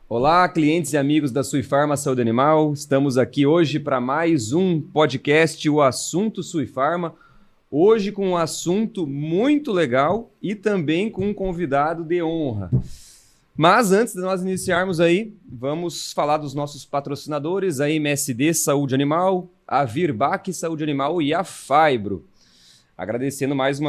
Olá, clientes e amigos da Suifarma Saúde Animal. Estamos aqui hoje para mais um podcast, o Assunto Suifarma. Hoje com um assunto muito legal e também com um convidado de honra. Mas antes de nós iniciarmos aí, vamos falar dos nossos patrocinadores, a MSD Saúde Animal, a Virbac Saúde Animal e a Fibro. Agradecendo mais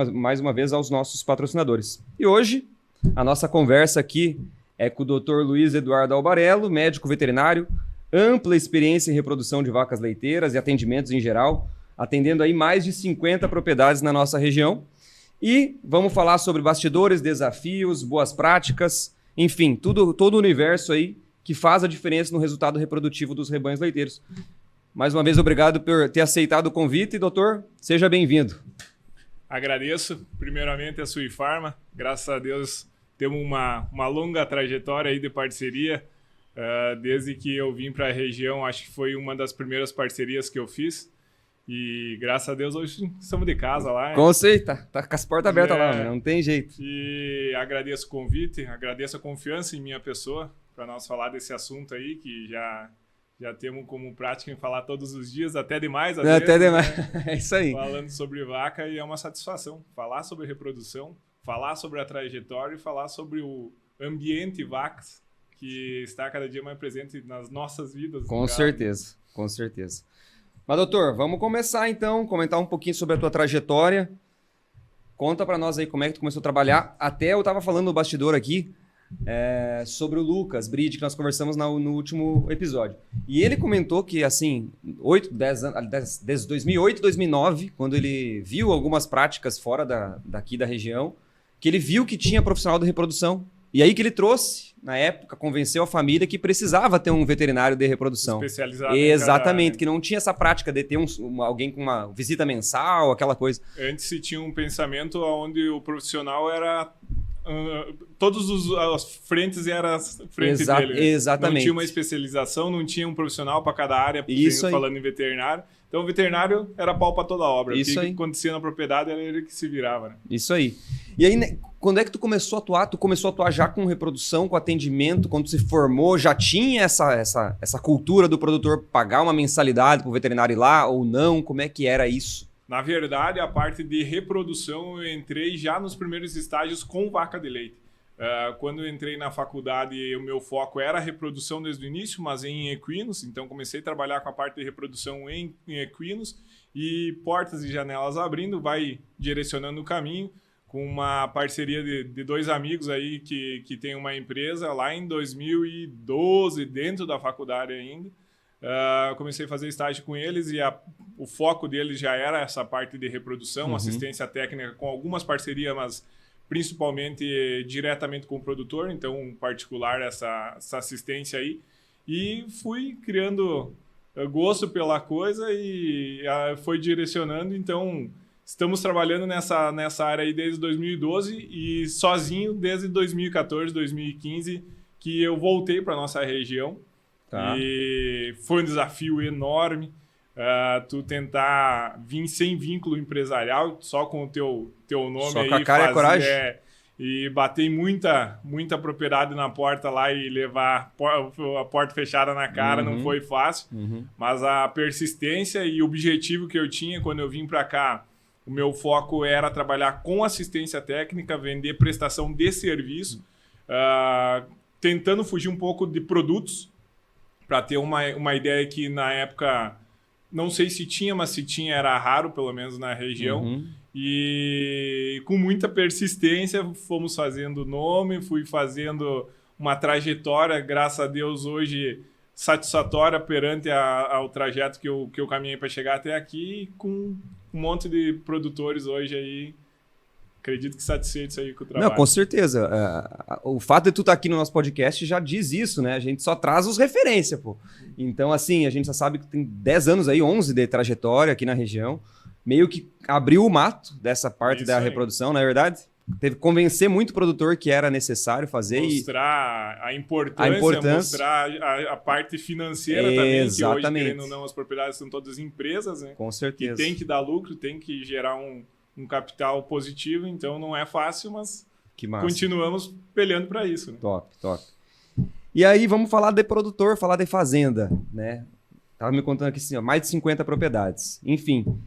uma vez aos nossos patrocinadores. E hoje, a nossa conversa aqui é com o Dr. Luiz Eduardo Albarello, médico veterinário, ampla experiência em reprodução de vacas leiteiras e atendimentos em geral, atendendo aí mais de 50 propriedades na nossa região. E vamos falar sobre bastidores, desafios, boas práticas, enfim, todo o universo aí que faz a diferença no resultado reprodutivo dos rebanhos leiteiros. Mais uma vez, obrigado por ter aceitado o convite, doutor. Seja bem-vindo. Agradeço, primeiramente, a Suifarma. Graças a Deus, temos uma longa trajetória aí de parceria. Desde que eu vim para a região, acho que foi uma das primeiras parcerias que eu fiz. E graças a Deus, hoje estamos de casa lá. Com certeza, tá com as portas abertas lá, não tem jeito. E agradeço o convite, agradeço a confiança em minha pessoa para nós falar desse assunto aí, que já temos como prática em falar todos os dias, até demais. Até demais, né? É isso aí. Falando sobre vaca, e é uma satisfação falar sobre reprodução, falar sobre a trajetória e falar sobre o ambiente vacas, que está cada dia mais presente nas nossas vidas. Com certeza, com certeza. Mas, doutor, vamos começar então, comentar um pouquinho sobre a tua trajetória. Conta para nós aí como é que tu começou a trabalhar. Até eu estava falando no bastidor aqui sobre o Lucas Bride, que nós conversamos no último episódio. E ele comentou que, assim, 10 anos, desde 2008, 2009, quando ele viu algumas práticas fora daqui da região, que ele viu que tinha profissional de reprodução. E aí que ele trouxe, na época, convenceu a família que precisava ter um veterinário de reprodução. Especializado. Exatamente, que não tinha essa prática de ter alguém com uma visita mensal, aquela coisa. Antes se tinha um pensamento onde o profissional era... todas as frentes eram as frentes dele. Exatamente. Não tinha uma especialização, não tinha um profissional para cada área, falando em veterinário. Então o veterinário era pau para toda a obra. Isso o que aí. acontecia na propriedade era ele que se virava. Né? Isso aí. E aí, né, quando é que tu começou a atuar? Tu começou a atuar já com reprodução, com atendimento? Quando tu se formou, já tinha essa cultura do produtor pagar uma mensalidade para o veterinário ir lá ou não? Como é que era isso? Na verdade, a parte de reprodução eu entrei já nos primeiros estágios com vaca de leite. Quando eu entrei na faculdade, o meu foco era a reprodução desde o início, mas em equinos. Então, comecei a trabalhar com a parte de reprodução em equinos e portas e janelas abrindo, vai direcionando o caminho com uma parceria de dois amigos aí que tem uma empresa lá em 2012, dentro da faculdade ainda. Comecei a fazer estágio com eles e o foco deles já era essa parte de reprodução, assistência técnica com algumas parcerias, mas principalmente diretamente com o produtor, então particular essa assistência aí. E fui criando gosto pela coisa e foi direcionando, então estamos trabalhando nessa área aí desde 2012 e sozinho desde 2014, 2015 que eu voltei para nossa região. Tá. E foi um desafio enorme tu tentar vir sem vínculo empresarial, só com o teu nome só aí. Com a cara e a coragem. E bater muita propriedade na porta lá e levar a porta fechada na cara, não foi fácil. Mas a persistência e o objetivo que eu tinha quando eu vim para cá, o meu foco era trabalhar com assistência técnica, vender prestação de serviço, tentando fugir um pouco de produtos, para ter uma ideia que na época, não sei se tinha, mas se tinha era raro, pelo menos na região. E com muita persistência fomos fazendo nome, fui fazendo uma trajetória, graças a Deus hoje satisfatória perante ao trajeto que eu caminhei para chegar até aqui, com um monte de produtores hoje aí. Acredito que satisfeitos aí com o trabalho. Não, com certeza. O fato de tu estar aqui no nosso podcast já diz isso, né? A gente só traz os referências, pô. Então, assim, a gente já sabe que tem 10 anos aí, 11 de trajetória aqui na região. Meio que abriu o mato dessa parte da reprodução, não é verdade? Teve que convencer muito produtor que era necessário fazer. Mostrar a importância, mostrar a parte financeira também, que hoje, querendo ou não, as propriedades são todas empresas, né? Com certeza. Que tem que dar lucro, tem que gerar um capital positivo, então não é fácil, mas continuamos peleando para isso. Né? Top. E aí vamos falar de produtor, falar de fazenda, né? Tava me contando aqui assim, ó, mais de 50 propriedades. Enfim,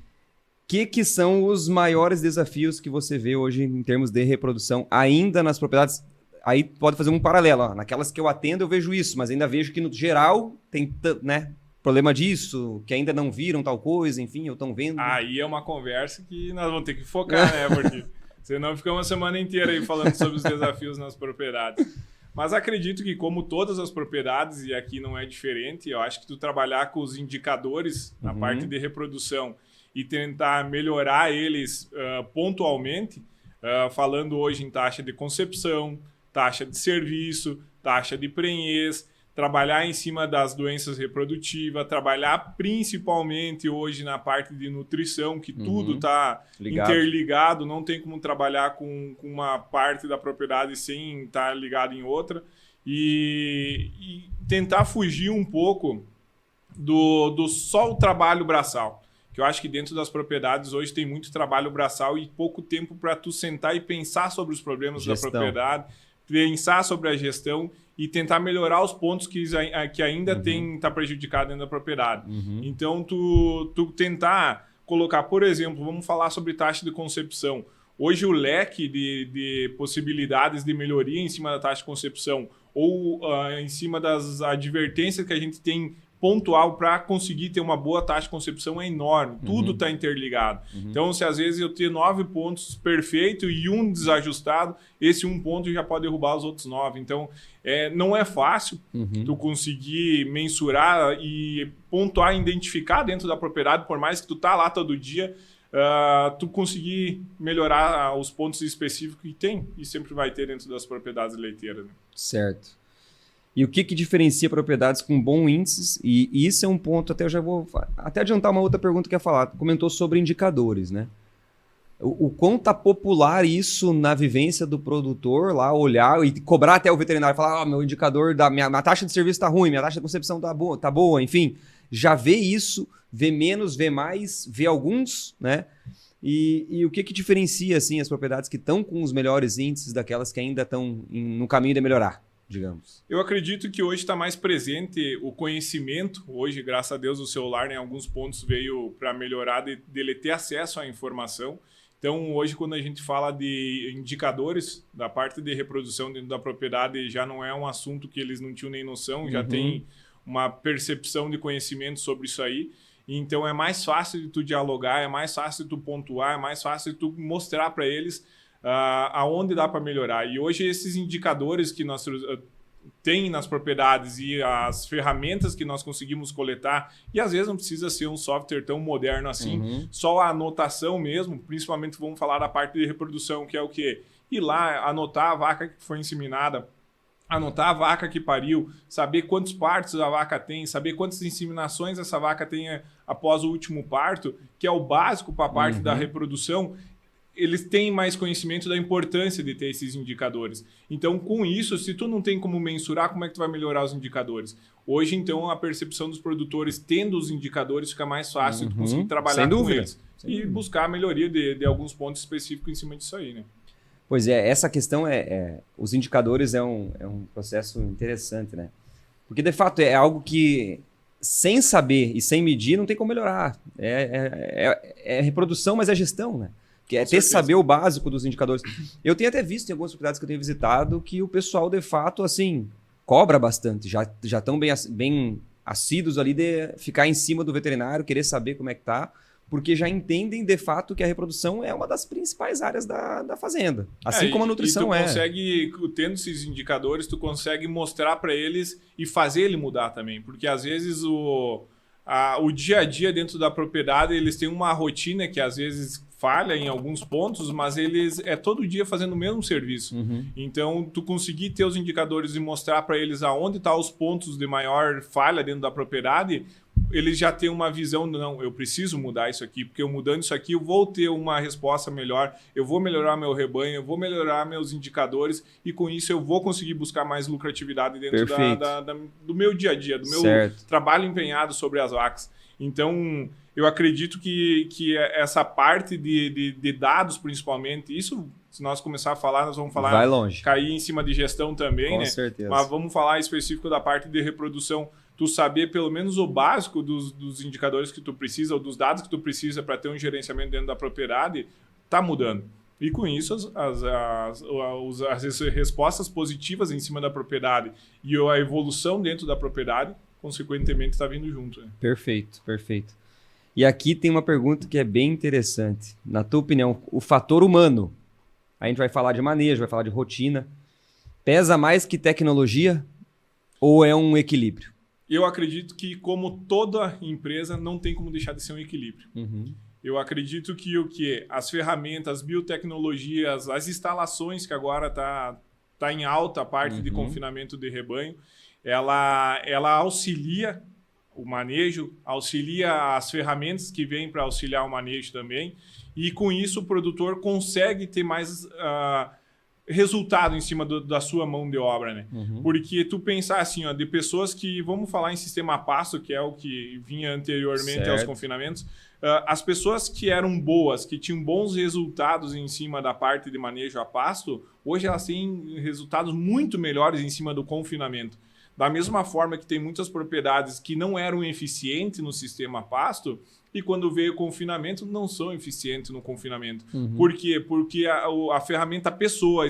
que são os maiores desafios que você vê hoje em termos de reprodução ainda nas propriedades? Aí pode fazer um paralelo, ó. Naquelas que eu atendo eu vejo isso, mas ainda vejo que no geral tem, né, problema disso, que ainda não viram tal coisa, enfim, ou estão vendo. Aí é uma conversa que nós vamos ter que focar, né? Porque senão fica uma semana inteira aí falando sobre os desafios nas propriedades. Mas acredito que, como todas as propriedades, e aqui não é diferente, eu acho que tu trabalhar com os indicadores na parte de reprodução e tentar melhorar eles pontualmente, falando hoje em taxa de concepção, taxa de serviço, taxa de prenhez, trabalhar em cima das doenças reprodutivas, trabalhar principalmente hoje na parte de nutrição, que tudo está interligado, não tem como trabalhar com uma parte da propriedade sem estar ligado em outra, e tentar fugir um pouco do só o trabalho braçal. Que eu acho que dentro das propriedades hoje tem muito trabalho braçal e pouco tempo para tu sentar e pensar sobre os problemas da propriedade, pensar sobre a gestão e tentar melhorar os pontos que ainda tá prejudicado dentro da propriedade. Então, tu tentar colocar, por exemplo, vamos falar sobre taxa de concepção. Hoje o leque de possibilidades de melhoria em cima da taxa de concepção ou em cima das advertências que a gente tem pontual para conseguir ter uma boa taxa de concepção é enorme. Tudo está interligado. Então, se às vezes eu ter 9 pontos perfeitos e um desajustado, esse um ponto já pode derrubar os outros 9. Então, não é fácil tu conseguir mensurar e pontuar, identificar dentro da propriedade, por mais que tu tá lá todo dia, tu conseguir melhorar os pontos específicos que tem e sempre vai ter dentro das propriedades leiteiras. Né? Certo. E o que diferencia propriedades com bons índices? E isso é um ponto, até eu já vou até adiantar uma outra pergunta que eu ia falar. Comentou sobre indicadores, né? O quão tá popular isso na vivência do produtor lá, olhar e cobrar até o veterinário, falar, meu indicador, minha taxa de serviço tá ruim, minha taxa de concepção tá boa, enfim. Já vê isso, vê menos, vê mais, vê alguns, né? E o que diferencia assim, as propriedades que estão com os melhores índices daquelas que ainda estão no caminho de melhorar? Digamos. Eu acredito que hoje está mais presente o conhecimento. Hoje, graças a Deus, o celular em alguns pontos veio para melhorar dele ter acesso à informação. Então, hoje, quando a gente fala de indicadores da parte de reprodução dentro da propriedade, já não é um assunto que eles não tinham nem noção, já tem uma percepção de conhecimento sobre isso aí. Então, é mais fácil de tu dialogar, é mais fácil de tu pontuar, é mais fácil de tu mostrar para eles aonde dá para melhorar. E hoje esses indicadores que nós tem nas propriedades e as ferramentas que nós conseguimos coletar, e às vezes não precisa ser um software tão moderno assim, só a anotação mesmo, principalmente vamos falar da parte de reprodução, que é o quê? Ir lá, anotar a vaca que foi inseminada, anotar a vaca que pariu, saber quantos partos a vaca tem, saber quantas inseminações essa vaca tem após o último parto, que é o básico para a parte da reprodução. Eles têm mais conhecimento da importância de ter esses indicadores. Então, com isso, se tu não tem como mensurar, como é que tu vai melhorar os indicadores? Hoje, então, a percepção dos produtores tendo os indicadores fica mais fácil de conseguir trabalhar com eles. E buscar a melhoria de alguns pontos específicos em cima disso aí, né? Pois é, essa questão os indicadores é um processo interessante, né? Porque, de fato, é algo que, sem saber e sem medir, não tem como melhorar. É reprodução, mas é gestão, né? Que é ter saber o básico dos indicadores. Eu tenho até visto em algumas propriedades que eu tenho visitado que o pessoal, de fato, assim, cobra bastante. Já estão bem assíduos ali de ficar em cima do veterinário, querer saber como é que tá, porque já entendem, de fato, que a reprodução é uma das principais áreas da fazenda. Assim como a nutrição e tu consegue, tendo esses indicadores, tu consegue mostrar para eles e fazer ele mudar também. Porque, às vezes, o dia a dia dentro da propriedade, eles têm uma rotina que, às vezes, falha em alguns pontos, mas eles todo dia fazendo o mesmo serviço. Então, tu conseguir ter os indicadores e mostrar para eles aonde estão os pontos de maior falha dentro da propriedade, eles já têm uma visão, não, eu preciso mudar isso aqui, porque eu mudando isso aqui, eu vou ter uma resposta melhor, eu vou melhorar meu rebanho, eu vou melhorar meus indicadores, e com isso eu vou conseguir buscar mais lucratividade dentro do meu dia a dia, do meu trabalho empenhado sobre as vacas. Então, eu acredito que essa parte de dados, principalmente, isso se nós começar a falar, nós vamos falar... Vai longe. Cair em cima de gestão também, Com né? certeza. Mas vamos falar específico da parte de reprodução. Tu saber pelo menos o básico dos indicadores que tu precisa, ou dos dados que tu precisa para ter um gerenciamento dentro da propriedade, tá mudando. E com isso, as respostas positivas em cima da propriedade e a evolução dentro da propriedade, consequentemente, está vindo junto. Né? Perfeito, perfeito. E aqui tem uma pergunta que é bem interessante. Na tua opinião, o fator humano, a gente vai falar de manejo, vai falar de rotina, pesa mais que tecnologia ou é um equilíbrio? Eu acredito que, como toda empresa, não tem como deixar de ser um equilíbrio. Eu acredito que as ferramentas, as biotecnologias, as instalações que agora tá em alta a parte de confinamento de rebanho, ela auxilia o manejo, auxilia as ferramentas que vêm para auxiliar o manejo também, e com isso o produtor consegue ter mais resultado em cima da sua mão de obra, né? Porque tu pensar assim, ó, de pessoas que, vamos falar em sistema a pasto, que é o que vinha anteriormente aos confinamentos, as pessoas que eram boas, que tinham bons resultados em cima da parte de manejo a pasto, hoje elas têm resultados muito melhores em cima do confinamento. Da mesma forma que tem muitas propriedades que não eram eficientes no sistema pasto e quando veio o confinamento não são eficientes no confinamento. Por quê? Porque a ferramenta pessoa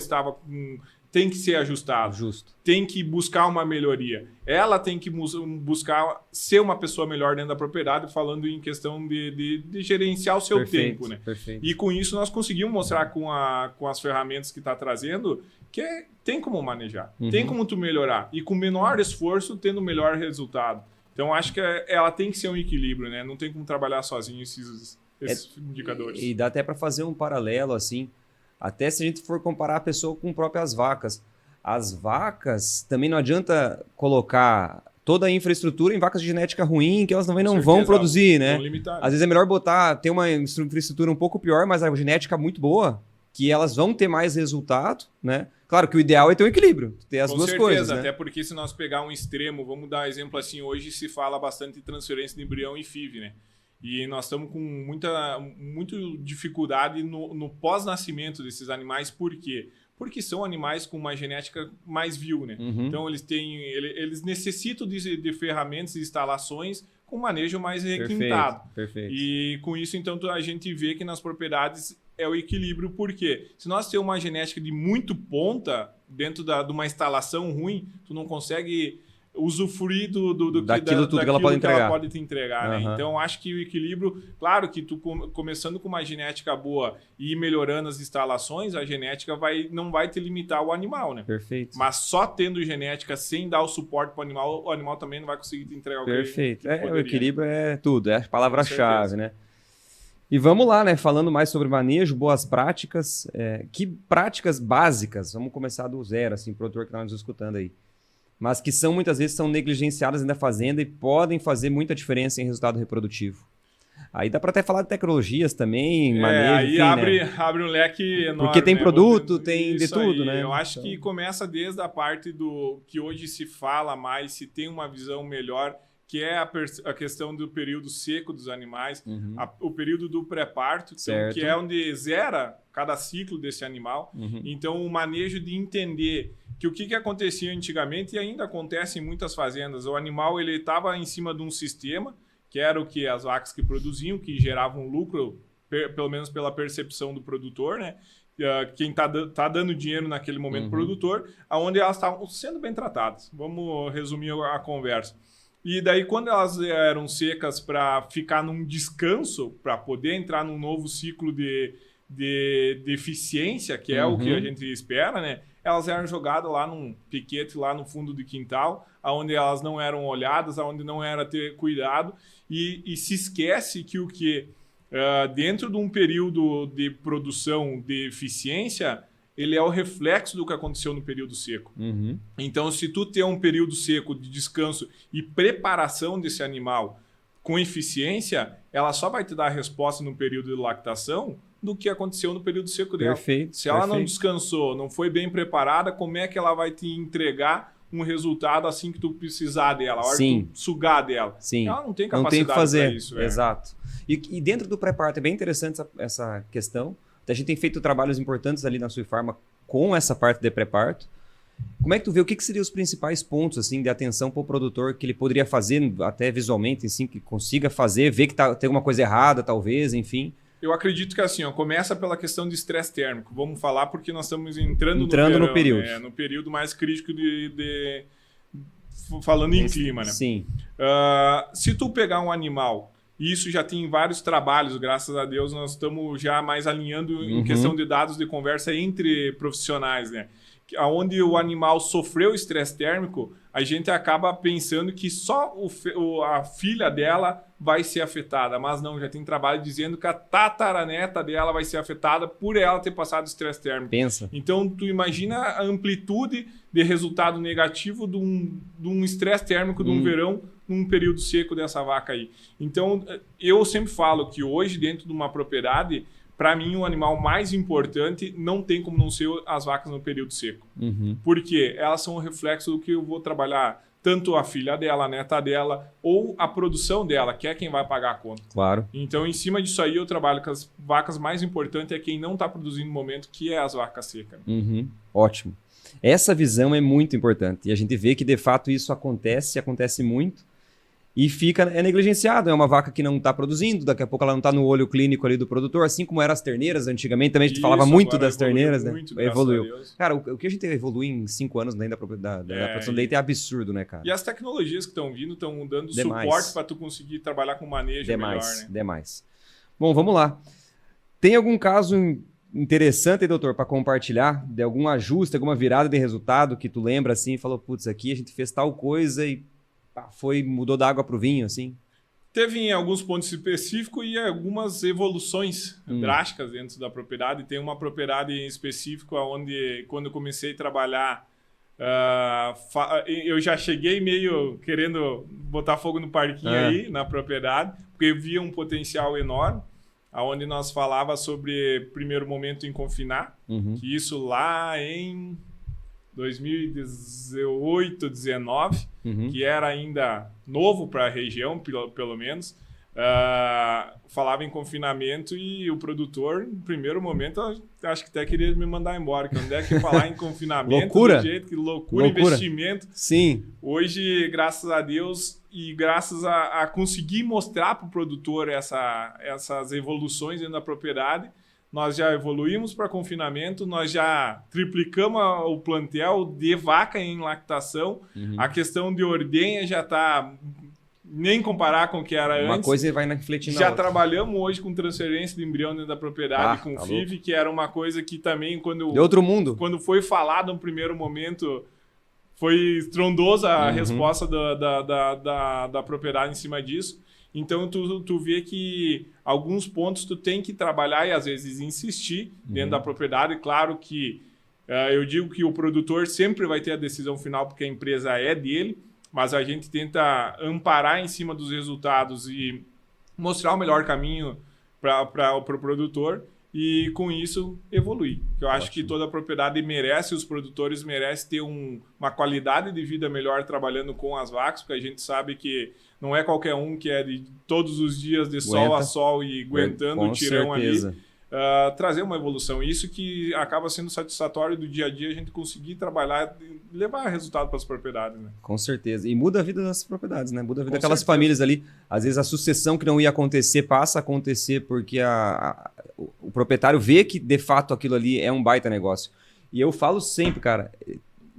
tem que ser ajustada. Justo. Tem que buscar uma melhoria. Ela tem que buscar ser uma pessoa melhor dentro da propriedade, falando em questão de gerenciar o seu tempo. Né? Perfeito. E com isso nós conseguimos mostrar com as ferramentas que está trazendo que tem como manejar, tem como tu melhorar. E com menor esforço, tendo melhor resultado. Então, acho que ela tem que ser um equilíbrio, né? Não tem como trabalhar sozinho esses indicadores. E dá até para fazer um paralelo, assim, até se a gente for comparar a pessoa com próprias vacas. As vacas, também não adianta colocar toda a infraestrutura em vacas de genética ruim, que elas também não vão produzir, né? Às vezes é melhor ter uma infraestrutura um pouco pior, mas a genética muito boa, que elas vão ter mais resultado, né? Claro que o ideal é ter um equilíbrio, ter as duas coisas, né? Até porque se nós pegar um extremo, vamos dar exemplo assim, hoje se fala bastante de transferência de embrião e FIV, né? E nós estamos com muita dificuldade no pós-nascimento desses animais, por quê? Porque são animais com uma genética mais vil, né? Então eles necessitam de ferramentas e instalações com manejo mais requintado. Perfeito. E com isso, então, a gente vê que nas propriedades é o equilíbrio, porque se nós temos uma genética de muito ponta dentro de uma instalação ruim, tu não consegue usufruir daquilo que ela pode te entregar. Né? Então, acho que o equilíbrio, claro que tu começando com uma genética boa e melhorando as instalações, a genética não vai te limitar o animal, né? Perfeito. Mas só tendo genética sem dar o suporte para o animal também não vai conseguir te entregar o que Perfeito. O equilíbrio é tudo, é a palavra-chave, né? E vamos lá, né? Falando mais sobre manejo, boas práticas. Que práticas básicas, vamos começar do zero, assim, produtor que está nos escutando aí. Mas que muitas vezes são negligenciadas na fazenda e podem fazer muita diferença em resultado reprodutivo. Aí dá para até falar de tecnologias também, manejo, aí enfim, abre um leque enorme. Porque tem produto, tem de tudo, né? Eu acho que começa desde a parte do que hoje se fala mais, se tem uma visão melhor, que é a questão do período seco dos animais, o período do pré-parto, que é onde zera cada ciclo desse animal. Então, o manejo de entender que o que acontecia antigamente e ainda acontece em muitas fazendas, o animal ele estava em cima de um sistema, que era o que as vacas que produziam, que geravam lucro, pelo menos pela percepção do produtor, né? Quem tá dando dinheiro naquele momento produtor, onde elas estavam sendo bem tratadas. Vamos resumir a conversa. E daí, quando elas eram secas para ficar num descanso, para poder entrar num novo ciclo de eficiência, que é o que a gente espera, né? Elas eram jogadas lá num piquete, lá no fundo do quintal, onde elas não eram olhadas, onde não era ter cuidado, e se esquece que dentro de um período de produção de eficiência, ele é o reflexo do que aconteceu no período seco. Então, se tu tem um período seco de descanso e preparação desse animal com eficiência, ela só vai te dar a resposta no período de lactação do que aconteceu no período seco dela. Se ela não descansou, não foi bem preparada, como é que ela vai te entregar um resultado assim que tu precisar dela, a hora que tu sugar dela? Ela não tem capacidade para isso. Exato. E dentro do pré-parto é bem interessante essa questão, A gente tem feito trabalhos importantes ali na Suifarma com essa parte de pré-parto. Como é que tu vê, o que seriam os principais pontos assim, de atenção para o produtor que ele poderia fazer, até visualmente, assim, que consiga fazer, ver que tem alguma coisa errada, talvez, enfim? Eu acredito que assim, começa pela questão de estresse térmico. Vamos falar porque nós estamos entrando no verão, no período. No período mais crítico falando em clima, né? Sim. Se tu pegar um animal, e isso já tem vários trabalhos, graças a Deus, nós estamos já mais alinhando em questão de dados de conversa entre profissionais, né? Onde o animal sofreu estresse térmico, a gente acaba pensando que só a filha dela vai ser afetada, mas não, já tem trabalho dizendo que a tataraneta dela vai ser afetada por ela ter passado estresse térmico. Pensa. Então, tu imagina a amplitude de resultado negativo de um estresse térmico de um verão num período seco dessa vaca aí. Então, eu sempre falo que hoje, dentro de uma propriedade, para mim, o animal mais importante não tem como não ser as vacas no período seco. Porque elas são um reflexo do que eu vou trabalhar, tanto a filha dela, a neta dela, ou a produção dela, que é quem vai pagar a conta. Claro. Então, em cima disso aí, eu trabalho com as vacas mais importantes, é quem não está produzindo no momento, que é as vacas secas. Ótimo. Essa visão é muito importante. E a gente vê que, de fato, isso acontece muito. E é negligenciado, é uma vaca que não está produzindo, daqui a pouco ela não está no olho clínico ali do produtor, assim como eram as terneiras antigamente, também a gente falava muito das terneiras, né? Evoluiu. Cara, o que a gente evolui em 5 anos ainda da produção de leite é absurdo, né, cara? E as tecnologias que estão vindo estão dando suporte para tu conseguir trabalhar com manejo melhor, né? Demais. Bom, vamos lá. Tem algum caso interessante, doutor, para compartilhar, de algum ajuste, alguma virada de resultado que tu lembra assim e falou, putz, aqui a gente fez tal coisa e mudou da água para o vinho, assim? Teve em alguns pontos específicos e algumas evoluções drásticas dentro da propriedade. Tem uma propriedade em específico onde, quando eu comecei a trabalhar, eu já cheguei meio querendo botar fogo no parquinho aí, na propriedade, porque eu via um potencial enorme, onde nós falava sobre primeiro momento em confinar, que isso lá em 2018, 2019, que era ainda novo para a região, pelo menos, falava em confinamento e o produtor, no primeiro momento, acho que até queria me mandar embora, que onde é que falar em confinamento, loucura. Do jeito que loucura, investimento. Sim. Hoje, graças a Deus e graças a conseguir mostrar para o produtor essas evoluções dentro da propriedade, nós já evoluímos para confinamento, nós já triplicamos o plantel de vaca em lactação. A questão de ordenha já está nem comparar com o que era antes. Uma coisa vai refletindo na outra. Já trabalhamos hoje com transferência de embrião dentro da propriedade, com FIV, que era uma coisa que também, de outro mundo. Quando foi falado no primeiro momento, foi estrondosa a resposta da propriedade em cima disso. Então, tu vê que alguns pontos tu tem que trabalhar e, às vezes, insistir dentro da propriedade. Claro que eu digo que o produtor sempre vai ter a decisão final porque a empresa é dele, mas a gente tenta amparar em cima dos resultados e mostrar o melhor caminho para o produtor e, com isso, evoluir. Eu acho que toda propriedade merece, os produtores merecem ter uma qualidade de vida melhor trabalhando com as vacas, porque a gente sabe que não é qualquer um que é de todos os dias de sol a sol e aguentando o tirão ali. Trazer uma evolução. Isso que acaba sendo satisfatório do dia a dia, a gente conseguir trabalhar e levar resultado para as propriedades. Né? Com certeza. E muda a vida das propriedades, né? Muda a vida daquelas famílias ali. Às vezes a sucessão que não ia acontecer passa a acontecer porque o proprietário vê que de fato aquilo ali é um baita negócio. E eu falo sempre, cara,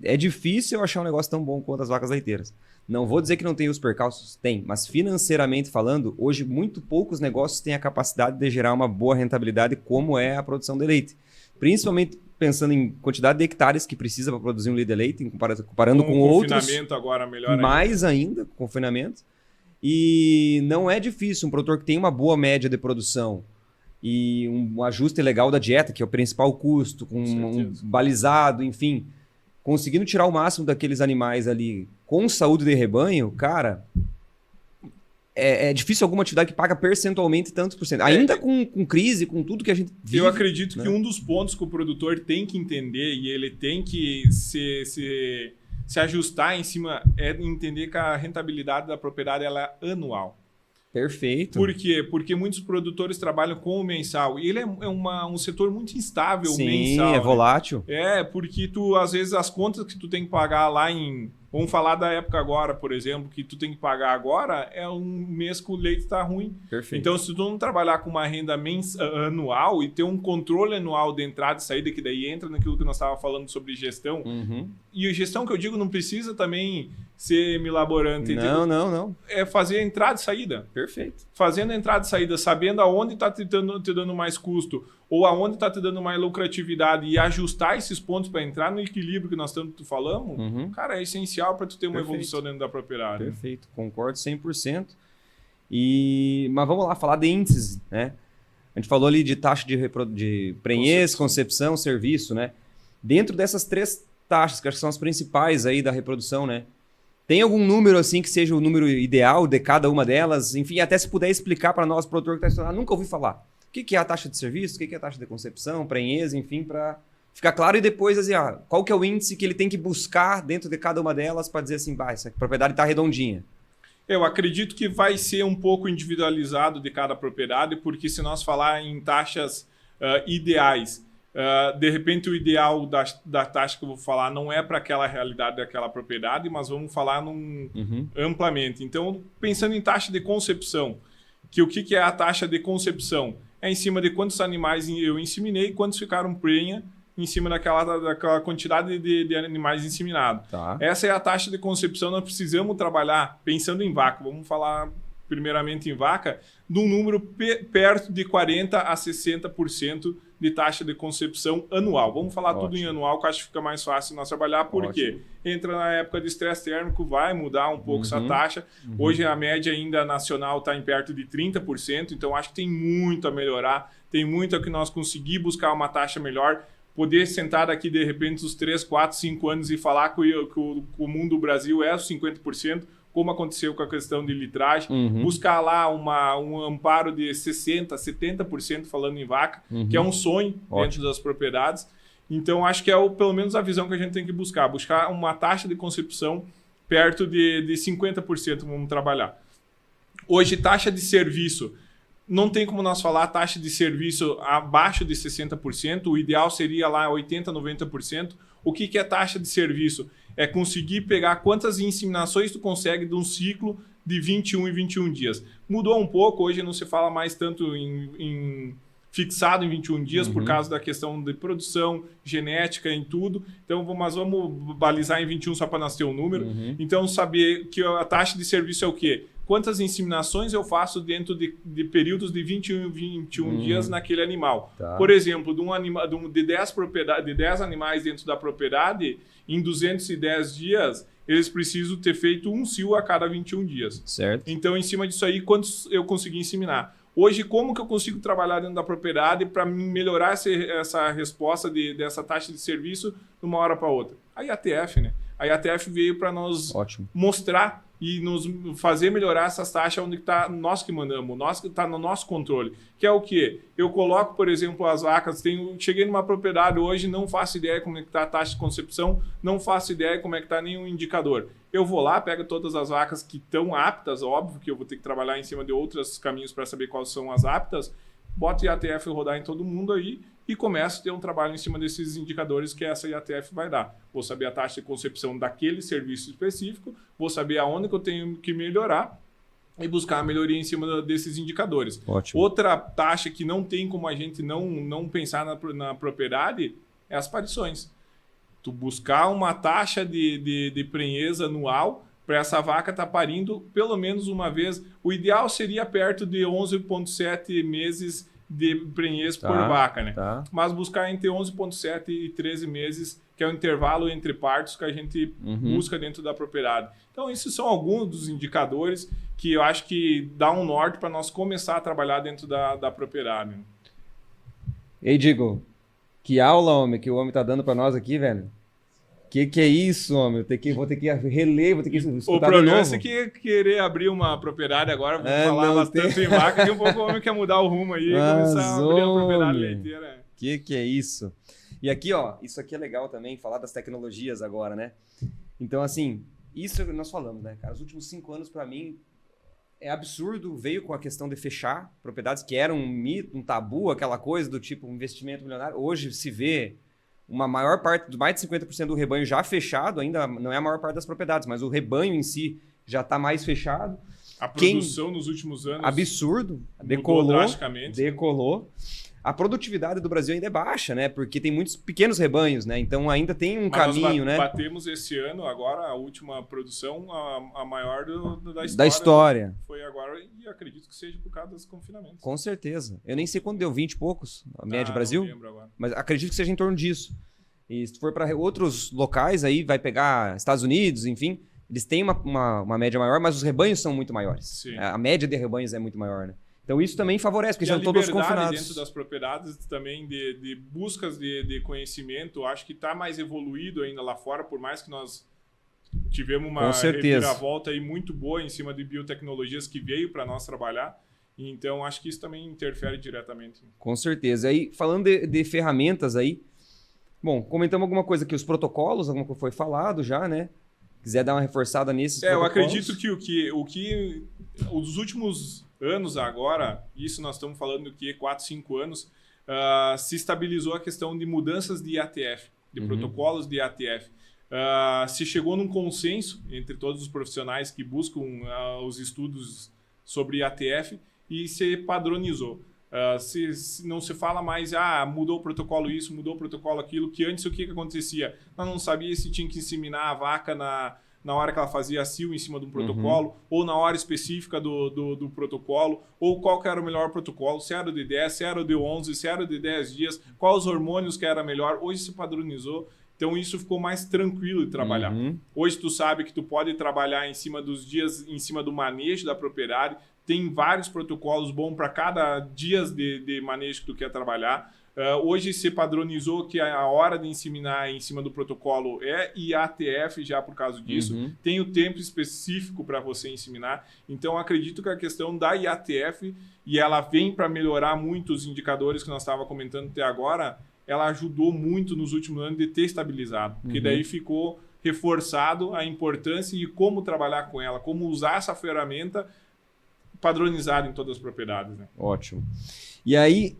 é difícil eu achar um negócio tão bom quanto as vacas leiteiras. Não vou dizer que não tem os percalços, tem, mas financeiramente falando, hoje muito poucos negócios têm a capacidade de gerar uma boa rentabilidade como é a produção de leite. Principalmente pensando em quantidade de hectares que precisa para produzir um litro de leite, comparando com outros. Confinamento agora melhor mais ainda, confinamento. E não é difícil, um produtor que tem uma boa média de produção e um ajuste legal da dieta, que é o principal custo, com um balizado, enfim, conseguindo tirar o máximo daqueles animais ali com saúde de rebanho, cara, é difícil alguma atividade que paga percentualmente tantos por cento. Ainda com crise, com tudo que a gente vive. Eu acredito que um dos pontos que o produtor tem que entender e ele tem que se ajustar em cima é entender que a rentabilidade da propriedade ela é anual. Perfeito. Por quê? Porque muitos produtores trabalham com o mensal. E ele é um setor muito instável, Sim, mensal. é volátil. Porque tu, às vezes, as contas que tu tem que pagar lá em... Vamos falar da época agora, por exemplo, que tu tem que pagar agora, é um mês que o leite está ruim. Perfeito. Então, se tu não trabalhar com uma renda anual e ter um controle anual de entrada e saída, que daí entra naquilo que nós estávamos falando sobre gestão. E a gestão que eu digo não precisa também ser milaborante. Não. É fazer entrada e saída. Perfeito. Fazendo entrada e saída, sabendo aonde está te dando mais custo ou aonde está te dando mais lucratividade e ajustar esses pontos para entrar no equilíbrio que nós tanto falamos, cara, é essencial para tu ter uma evolução dentro da propriedade. Perfeito, concordo 100%. Mas vamos lá, falar de índices, né? A gente falou ali de taxa de prenhez, concepção, serviço, né? Dentro dessas 3 taxas, que acho que são as principais aí da reprodução, né? Tem algum número assim que seja o número ideal de cada uma delas? Enfim, até se puder explicar para nós, produtor que está estudando, nunca ouvi falar. O que é a taxa de serviço? O que é a taxa de concepção, prenhez, enfim, para ficar claro. E depois, assim, qual que é o índice que ele tem que buscar dentro de cada uma delas para dizer assim, essa propriedade está redondinha? Eu acredito que vai ser um pouco individualizado de cada propriedade, porque se nós falar em taxas ideais, de repente o ideal da taxa que eu vou falar não é para aquela realidade daquela propriedade, mas vamos falar amplamente. Então, pensando em taxa de concepção, o que é a taxa de concepção? É em cima de quantos animais eu inseminei e quantos ficaram prenha em cima daquela quantidade de animais inseminados. Tá. Essa é a taxa de concepção. Nós precisamos trabalhar pensando em vaca. Vamos falar primeiramente em vaca, de um número perto de 40% a 60% de taxa de concepção anual. Vamos falar tudo em anual, que acho que fica mais fácil nós trabalhar, porque entra na época de estresse térmico, vai mudar um pouco essa taxa. Hoje a média ainda nacional está em perto de 30%, então acho que tem muito a melhorar, tem muito a que nós conseguir buscar uma taxa melhor, poder sentar daqui de repente os 3, 4, 5 anos e falar que o mundo do Brasil é os 50%, como aconteceu com a questão de litragem, buscar lá um amparo de 60%, 70% falando em vaca, que é um sonho dentro das propriedades. Então, acho que é pelo menos a visão que a gente tem que buscar uma taxa de concepção perto de 50% vamos trabalhar. Hoje, taxa de serviço, não tem como nós falar taxa de serviço abaixo de 60%, o ideal seria lá 80%, 90%. O que é taxa de serviço? É conseguir pegar quantas inseminações tu consegue de um ciclo de 21 e 21 dias. Mudou um pouco, hoje não se fala mais tanto em fixado em 21 dias por causa da questão de produção, genética, em tudo. Então, mas vamos balizar em 21 só para nós ter um número. Então, saber que a taxa de serviço é o quê? Quantas inseminações eu faço dentro de períodos de 21 e 21 dias naquele animal. Tá. Por exemplo, de 10 animais dentro da propriedade, em 210 dias, eles precisam ter feito um cio a cada 21 dias. Certo. Então, em cima disso aí, quantos eu consegui inseminar? Hoje, como que eu consigo trabalhar dentro da propriedade para melhorar essa resposta dessa taxa de serviço de uma hora para outra? A IATF, né? A IATF veio para nos mostrar e nos fazer melhorar essas taxas onde está nós que mandamos, nós que está no nosso controle. Que é o quê? Eu coloco, por exemplo, as vacas, cheguei numa propriedade hoje, não faço ideia como é que está a taxa de concepção, não faço ideia como é que está nenhum indicador. Eu vou lá, pego todas as vacas que estão aptas, óbvio que eu vou ter que trabalhar em cima de outros caminhos para saber quais são as aptas, boto IATF rodar em todo mundo aí e começo a ter um trabalho em cima desses indicadores que essa IATF vai dar. Vou saber a taxa de concepção daquele serviço específico, vou saber aonde que eu tenho que melhorar e buscar a melhoria em cima desses indicadores. Ótimo. Outra taxa que não tem como a gente não pensar na propriedade é as parições. Tu buscar uma taxa de prenhez anual para essa vaca estar parindo pelo menos uma vez. O ideal seria perto de 11,7 meses de prenhez por vaca, né? Tá. Mas buscar entre 11,7 e 13 meses, que é o intervalo entre partos que a gente busca dentro da propriedade. Então, esses são alguns dos indicadores que eu acho que dá um norte para nós começar a trabalhar dentro da propriedade. Ei, Digo, que aula, homem, que o homem tá dando para nós aqui, velho. Que é isso, homem? Vou ter que reler, vou ter que escutar de novo. O problema é que querer abrir uma propriedade agora, vamos falar bastante em vaca, que um pouco o homem quer mudar o rumo aí e começar a abrir a propriedade leiteira. Que é isso? E aqui, ó, isso aqui é legal também, falar das tecnologias agora, né? Então, assim, isso nós falamos, né, cara? Os últimos 5 anos, para mim, é absurdo, veio com a questão de fechar propriedades, que era um mito, um tabu, aquela coisa do tipo investimento milionário. Hoje se vê uma maior parte, mais de 50% do rebanho já fechado, ainda não é a maior parte das propriedades, mas o rebanho em si já está mais fechado. A produção nos últimos anos... Absurdo. Decolou drasticamente. Decolou. A produtividade do Brasil ainda é baixa, né? Porque tem muitos pequenos rebanhos, né? Então ainda tem um caminho, né? Batemos esse ano, agora, a última produção, a maior da história. Da história. Foi agora, e acredito que seja por causa dos confinamentos. Com certeza. Eu nem sei quando deu, 20 e poucos, a média Brasil. Não lembro agora. Mas acredito que seja em torno disso. E se for para outros locais, aí vai pegar Estados Unidos, enfim, eles têm uma média maior, mas os rebanhos são muito maiores. Sim. A média de rebanhos é muito maior, né? Então isso também favorece, porque e já estão todos confinados. confinados. Dentro das propriedades também de buscas de conhecimento, acho que está mais evoluído ainda lá fora, por mais que nós tivemos uma reviravolta aí muito boa em cima de biotecnologias que veio para nós trabalhar. Então acho que isso também interfere diretamente. Com certeza. Aí falando de ferramentas aí, bom, comentamos alguma coisa aqui, os protocolos, alguma coisa foi falado já, né? Quiser dar uma reforçada nesses protocolos. Eu acredito que os últimos anos agora, isso nós estamos falando que 4, 5 anos, se estabilizou a questão de mudanças de IATF, de protocolos de IATF. Se chegou num consenso entre todos os profissionais que buscam os estudos sobre IATF e se padronizou. Não se fala mais, mudou o protocolo isso, mudou o protocolo aquilo, que antes o que acontecia? Nós não sabia se tinha que inseminar a vaca na hora que ela fazia a cio em cima de um protocolo, ou na hora específica do protocolo, ou qual que era o melhor protocolo, se era o de 10, se era o de 11, se era o de 10 dias, quais os hormônios que era melhor. Hoje se padronizou, então isso ficou mais tranquilo de trabalhar. Hoje tu sabe que tu pode trabalhar em cima dos dias, em cima do manejo da propriedade, tem vários protocolos bons para cada dia de manejo que tu quer trabalhar. Hoje se padronizou que a hora de inseminar em cima do protocolo é IATF já por causa disso. Tem o tempo específico para você inseminar. Então acredito que a questão da IATF, e ela vem para melhorar muito os indicadores que nós estávamos comentando até agora, ela ajudou muito nos últimos anos de ter estabilizado. Porque daí ficou reforçado a importância e como trabalhar com ela, como usar essa ferramenta padronizada em todas as propriedades. Né? Ótimo. E aí,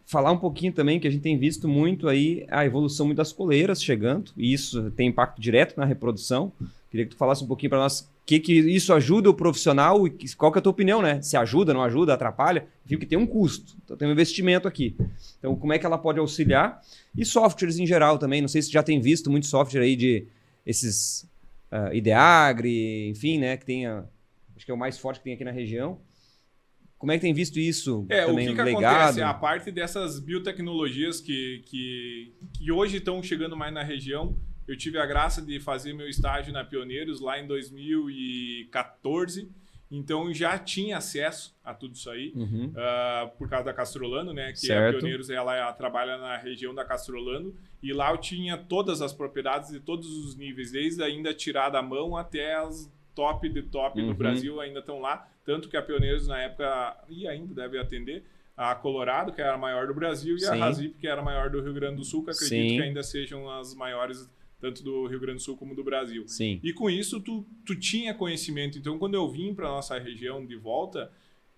falar um pouquinho também que a gente tem visto muito aí a evolução muito das coleiras chegando, e isso tem impacto direto na reprodução. Queria que tu falasse um pouquinho para nós que isso ajuda o profissional e qual que é a tua opinião, né? Se ajuda, não ajuda, atrapalha? Viu que tem um custo, então tem um investimento aqui. Então, como é que ela pode auxiliar? E softwares em geral também, não sei se já tem visto muito software aí de esses Ideagri, enfim, né? Que tem acho que é o mais forte que tem aqui na região. Como é que tem visto isso? Também o que acontece? A parte dessas biotecnologias que hoje estão chegando mais na região, eu tive a graça de fazer meu estágio na Pioneiros lá em 2014, então já tinha acesso a tudo isso aí, por causa da Castrolano, né? Que a Pioneiros ela trabalha na região da Castrolano, e lá eu tinha todas as propriedades de todos os níveis, desde ainda tirar da mão até as top do Brasil ainda estão lá, tanto que a Pioneiros na época, e ainda deve atender, a Colorado, que era a maior do Brasil, e a Razip, que era a maior do Rio Grande do Sul, que acredito que ainda sejam as maiores, tanto do Rio Grande do Sul como do Brasil. E com isso, tu tinha conhecimento. Então, quando eu vim para a nossa região de volta,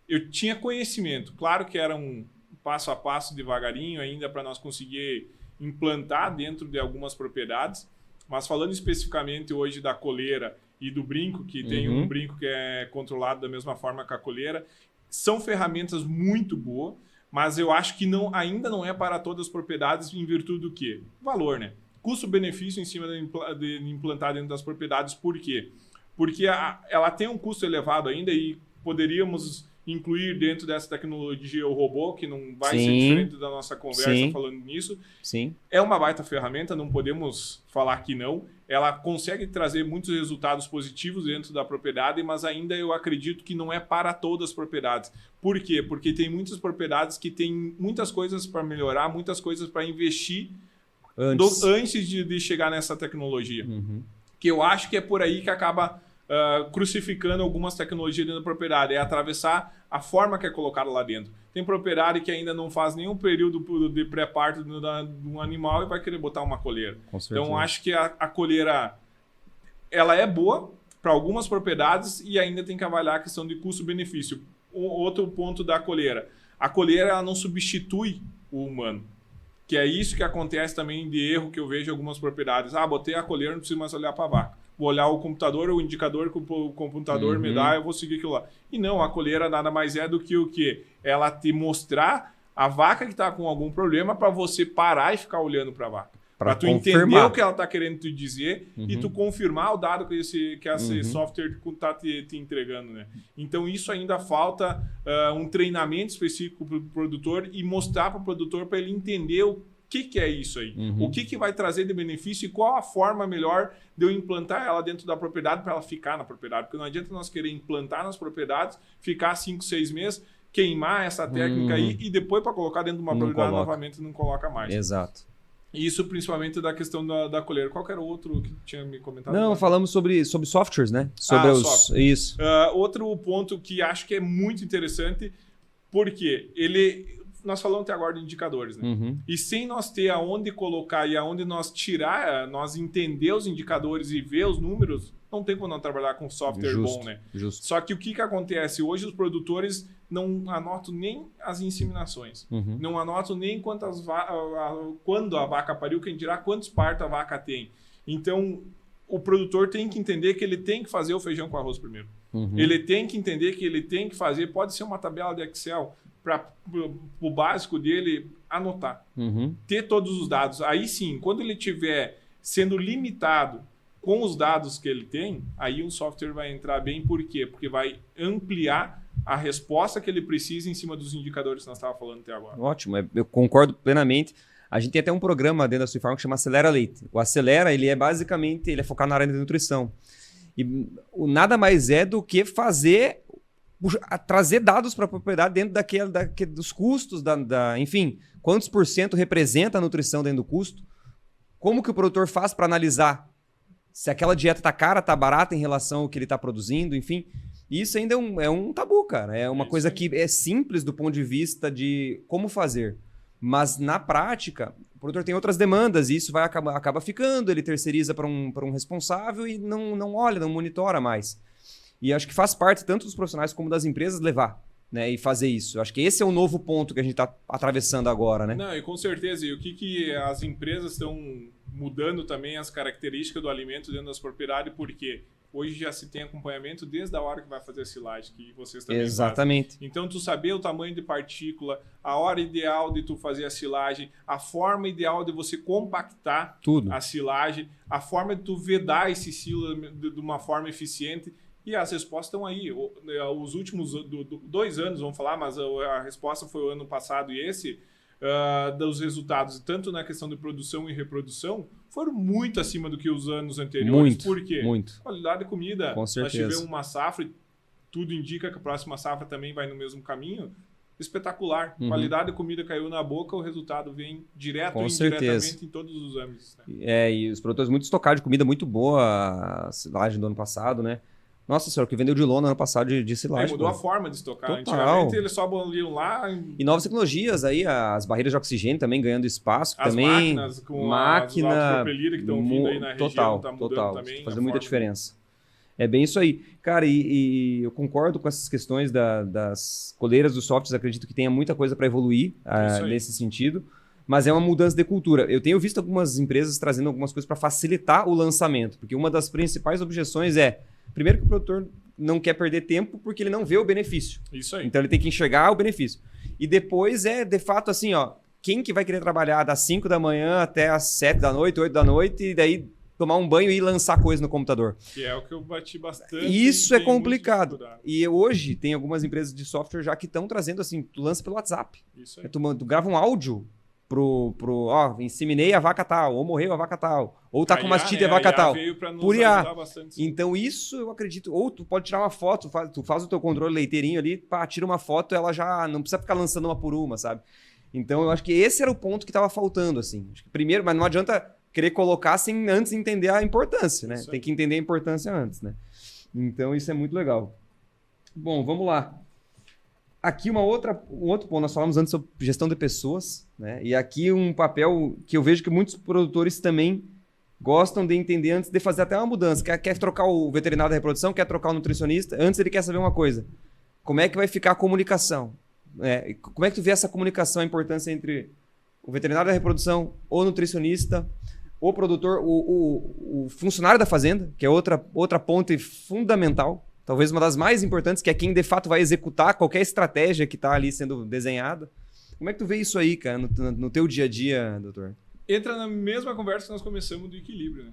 eu tinha conhecimento. Claro que era um passo a passo, devagarinho, ainda para nós conseguir implantar dentro de algumas propriedades, mas falando especificamente hoje da coleira e do brinco, que tem um brinco que é controlado da mesma forma que a coleira, são ferramentas muito boas, mas eu acho que ainda não é para todas as propriedades em virtude do quê? Valor, né? Custo-benefício em cima de implantar dentro das propriedades. Por quê? Porque ela tem um custo elevado ainda e poderíamos incluir dentro dessa tecnologia o robô, que não vai ser diferente da nossa conversa falando nisso. É uma baita ferramenta, não podemos falar que não. Ela consegue trazer muitos resultados positivos dentro da propriedade, mas ainda eu acredito que não é para todas as propriedades. Por quê? Porque tem muitas propriedades que têm muitas coisas para melhorar, muitas coisas para investir antes de chegar nessa tecnologia. Que eu acho que é por aí que acaba crucificando algumas tecnologias dentro da propriedade, é atravessar a forma que é colocada lá dentro. Tem propriedade que ainda não faz nenhum período de pré-parto de um animal e vai querer botar uma coleira. Então acho que a coleira ela é boa para algumas propriedades e ainda tem que avaliar a questão de custo-benefício. Outro ponto da coleira. A coleira ela não substitui o humano. Que é isso que acontece também de erro que eu vejo em algumas propriedades. Botei a coleira, não preciso mais olhar para a vaca. Vou olhar o computador, o indicador que o computador me dá, eu vou seguir aquilo lá. E não, a coleira nada mais é do que o quê? Ela te mostrar a vaca que está com algum problema para você parar e ficar olhando para a vaca. Para tu entender o que ela está querendo te dizer e tu confirmar o dado que esse software está te entregando, né? Então, isso ainda falta um treinamento específico para o produtor e mostrar para o produtor para ele entender o que é isso aí. O que vai trazer de benefício e qual a forma melhor de eu implantar ela dentro da propriedade para ela ficar na propriedade. Porque não adianta nós querer implantar nas propriedades, ficar 5, 6 meses, queimar essa técnica aí e depois para colocar dentro de uma propriedade novamente não coloca mais. Exato. Isso principalmente da questão da coleira. Qual que era o outro que tinha me comentado? Não, falamos sobre softwares, né? Sobre Isso. Outro ponto que acho que é muito interessante, porque nós falamos até agora de indicadores, né? E sem nós ter aonde colocar e aonde nós tirar, nós entender os indicadores e ver os números, não tem como não trabalhar com software bom, né? Justo. Só que o que acontece? Hoje os produtores não anotam nem as inseminações. Não anotam nem quando a vaca pariu, quem dirá quantos partos a vaca tem. Então, o produtor tem que entender que ele tem que fazer o feijão com arroz primeiro. Ele tem que entender que ele tem que fazer, pode ser uma tabela de Excel, para o básico dele anotar. Ter todos os dados. Aí sim, quando ele estiver sendo limitado com os dados que ele tem, aí o software vai entrar bem. Por quê? Porque vai ampliar a resposta que ele precisa em cima dos indicadores que nós estávamos falando até agora. Ótimo, eu concordo plenamente. A gente tem até um programa dentro da Sui Farm que chama Acelera Leite. O Acelera, ele é focado na área de nutrição. E nada mais é do que trazer dados para a propriedade dentro dos custos, enfim, quantos por cento representa a nutrição dentro do custo, como que o produtor faz para analisar se aquela dieta está cara, está barata em relação ao que ele está produzindo, enfim. Isso ainda é um tabu, cara. É uma coisa que é simples do ponto de vista de como fazer. Mas, na prática, o produtor tem outras demandas e isso acaba ficando, ele terceiriza para um responsável e não olha, não monitora mais. E acho que faz parte tanto dos profissionais como das empresas levar, né, e fazer isso. Acho que esse é o novo ponto que a gente está atravessando agora, né? Não, e com certeza. E o que as empresas estão mudando também as características do alimento dentro das propriedades, porque hoje já se tem acompanhamento desde a hora que vai fazer a silagem, que vocês também Exatamente. fazem. Então, tu saber o tamanho de partícula, a hora ideal de tu fazer a silagem, a forma ideal de você compactar tudo, a silagem, a forma de tu vedar esse silo de uma forma eficiente. E as respostas estão aí. Os últimos 2 anos, vamos falar, mas a resposta foi o ano passado e esse, dos resultados, tanto na questão de produção e reprodução, foram muito acima do que os anos anteriores. Muito, Por quê? muito. Qualidade de comida. Com certeza. Nós tivemos uma safra e tudo indica que a próxima safra também vai no mesmo caminho. Espetacular. Qualidade de comida caiu na boca, o resultado vem direto ou indiretamente em todos os âmbitos. Né? E os produtores muito estocados de comida muito boa, a silagem do ano passado, né? Nossa senhora, que vendeu de lona ano passado de silagem. Mudou a forma de estocar. Total. Antigamente eles só boliam lá. E novas tecnologias aí, as barreiras de oxigênio também ganhando espaço. As também, máquinas com as autopropelidas que estão vindo aí na região, tá mudando também. Fazendo muita diferença. É bem isso aí. Cara, e eu concordo com essas questões das coleiras dos softwares, acredito que tenha muita coisa para evoluir nesse sentido. Mas é uma mudança de cultura. Eu tenho visto algumas empresas trazendo algumas coisas para facilitar o lançamento, porque uma das principais objeções primeiro que o produtor não quer perder tempo porque ele não vê o benefício. Isso aí. Então ele tem que enxergar o benefício. E depois de fato, assim, quem que vai querer trabalhar das 5 da manhã até as 7 da noite, 8 da noite, e daí tomar um banho e lançar coisa no computador? Que é o que eu bati bastante. Isso é complicado. E hoje tem algumas empresas de software já que estão trazendo assim, tu lança pelo WhatsApp. Isso aí. Tu grava um áudio inseminei a vaca tal, ou morreu a vaca tal, ou tá com mastite a vaca tal. Por IA. Então isso eu acredito. Ou tu pode tirar uma foto, tu faz o teu controle leiteirinho ali, tira uma foto, ela já não precisa ficar lançando uma por uma, sabe? Então eu acho que esse era o ponto que tava faltando, assim. Acho que primeiro, mas não adianta querer colocar sem antes entender a importância, né? Tem que entender a importância antes, né? Então isso é muito legal. Bom, vamos lá. Aqui um outro ponto, nós falamos antes sobre gestão de pessoas, né? E aqui um papel que eu vejo que muitos produtores também gostam de entender antes de fazer até uma mudança. Quer trocar o veterinário da reprodução, quer trocar o nutricionista, antes ele quer saber uma coisa. Como é que vai ficar a comunicação? Como é que tu vê essa comunicação, a importância entre o veterinário da reprodução, o nutricionista, o produtor, o funcionário da fazenda, que é outra ponte fundamental, talvez uma das mais importantes, que é quem de fato vai executar qualquer estratégia que está ali sendo desenhada. Como é que tu vê isso aí, cara, no teu dia a dia, doutor? Entra na mesma conversa que nós começamos do equilíbrio, né?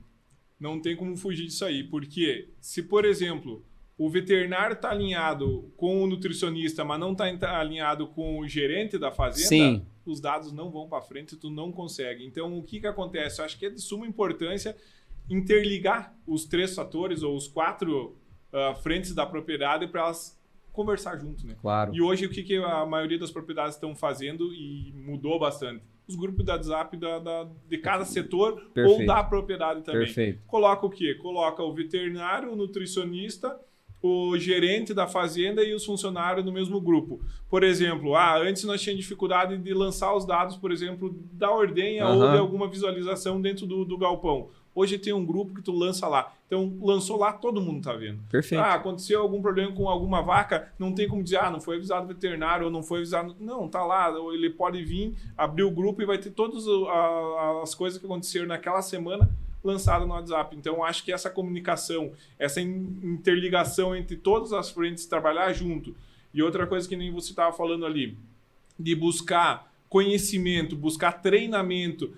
Não tem como fugir disso aí, porque se, por exemplo, o veterinário está alinhado com o nutricionista, mas não está alinhado com o gerente da fazenda, Sim. Os dados não vão para frente, tu não consegue. Então, o que acontece? Eu acho que é de suma importância interligar os 3 fatores ou os 4 frentes da propriedade para elas conversar junto, né? Claro. E hoje, o que a maioria das propriedades estão fazendo e mudou bastante? Os grupos de WhatsApp de cada setor. Perfeito. Ou da propriedade também. Perfeito. Coloca o quê? Coloca o veterinário, o nutricionista, o gerente da fazenda e os funcionários no mesmo grupo. Por exemplo, antes nós tínhamos dificuldade de lançar os dados, por exemplo, da ordenha ou de alguma visualização dentro do galpão. Hoje tem um grupo que tu lança lá. Então, lançou lá, todo mundo está vendo. Perfeito. Aconteceu algum problema com alguma vaca, não tem como dizer, não foi avisado o veterinário ou não foi avisado. Não, tá lá, ele pode vir, abrir o grupo e vai ter todas as coisas que aconteceram naquela semana lançado no WhatsApp. Então, acho que essa comunicação, essa interligação entre todas as frentes, trabalhar junto. E outra coisa que nem você estava falando ali, de buscar conhecimento, buscar treinamento